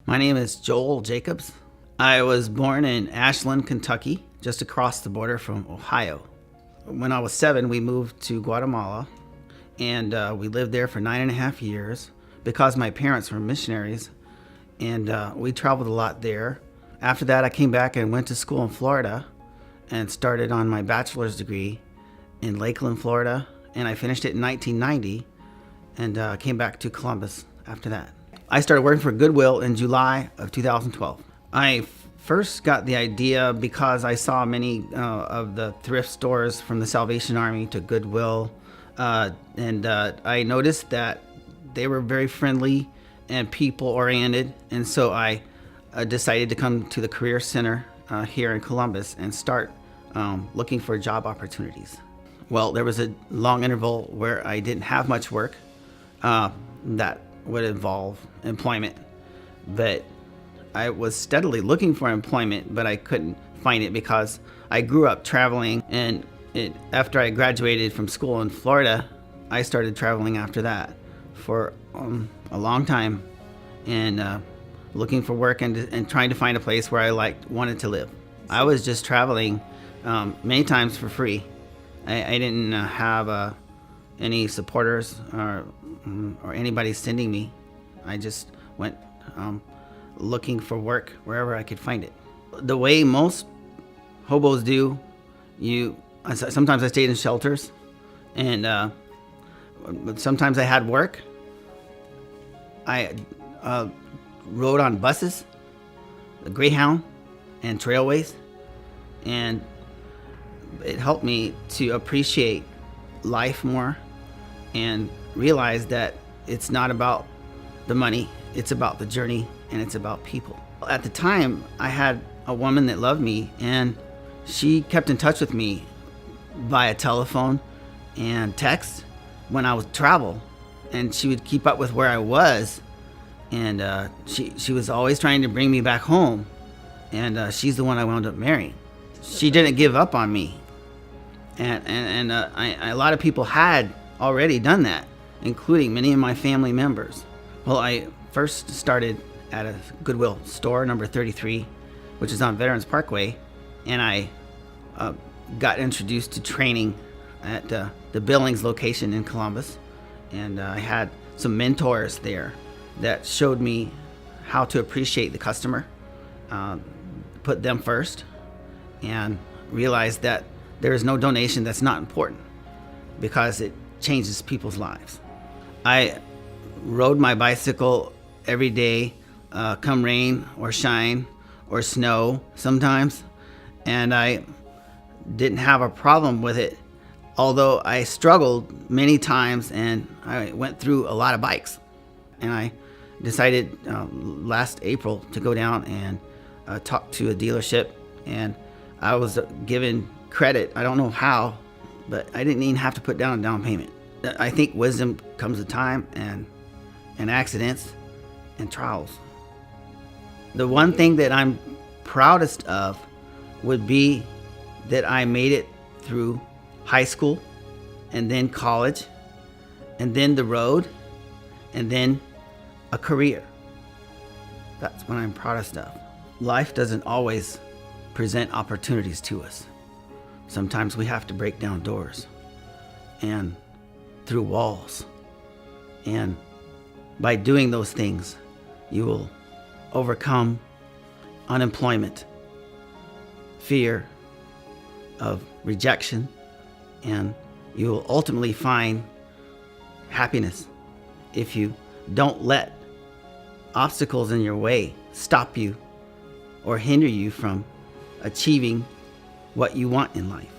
My name is Joel Jacobs. I was born in Ashland, Kentucky, just across the border from Ohio. When I was 7, we moved to Guatemala, and we lived there for 9.5 years because my parents were missionaries, and we traveled a lot there. After that, I came back and went to school in Florida and started on my bachelor's degree in Lakeland, Florida, and I finished it in 1990 and came back to Columbus after that. I started working for Goodwill in July of 2012. I first got the idea because I saw many of the thrift stores from the Salvation Army to Goodwill, and I noticed that they were very friendly and people-oriented, and so I decided to come to the Career Center here in Columbus and start looking for job opportunities. Well, there was a long interval where I didn't have much work that would involve employment, but I was steadily looking for employment, but I couldn't find it because I grew up traveling, and after I graduated from school in Florida, I started traveling after that for a long time, and looking for work and trying to find a place where I wanted to live. I was just traveling many times for free. I didn't have any supporters or anybody sending me. I just went looking for work wherever I could find it. The way most hobos do, sometimes I stayed in shelters, and sometimes I had work. I rode on buses, the Greyhound and Trailways, and it helped me to appreciate life more and realize that it's not about the money, it's about the journey, and it's about people. At the time, I had a woman that loved me, and she kept in touch with me via telephone and text when I would travel, and she would keep up with where I was, and she was always trying to bring me back home, and she's the one I wound up marrying. She didn't give up on me, and a lot of people had already done that, including many of my family members. Well, I first started at a Goodwill store, number 33, which is on Veterans Parkway, and I got introduced to training at the Billings location in Columbus, and I had some mentors there that showed me how to appreciate the customer, put them first, and realize that there is no donation that's not important because it changes people's lives. I rode my bicycle every day, come rain or shine or snow sometimes, and I didn't have a problem with it, although I struggled many times and I went through a lot of bikes. And I decided last April to go down and talk to a dealership, and I was given credit. I don't know how, but I didn't even have to put down a down payment. I think wisdom comes with time and accidents and trials. The one thing that I'm proudest of would be that I made it through high school, and then college, and then the road, and then a career. That's what I'm proudest of. Life doesn't always present opportunities to us. Sometimes we have to break down doors and through walls. And by doing those things, you will overcome unemployment, fear of rejection, and you will ultimately find happiness if you don't let obstacles in your way stop you or hinder you from achieving what you want in life.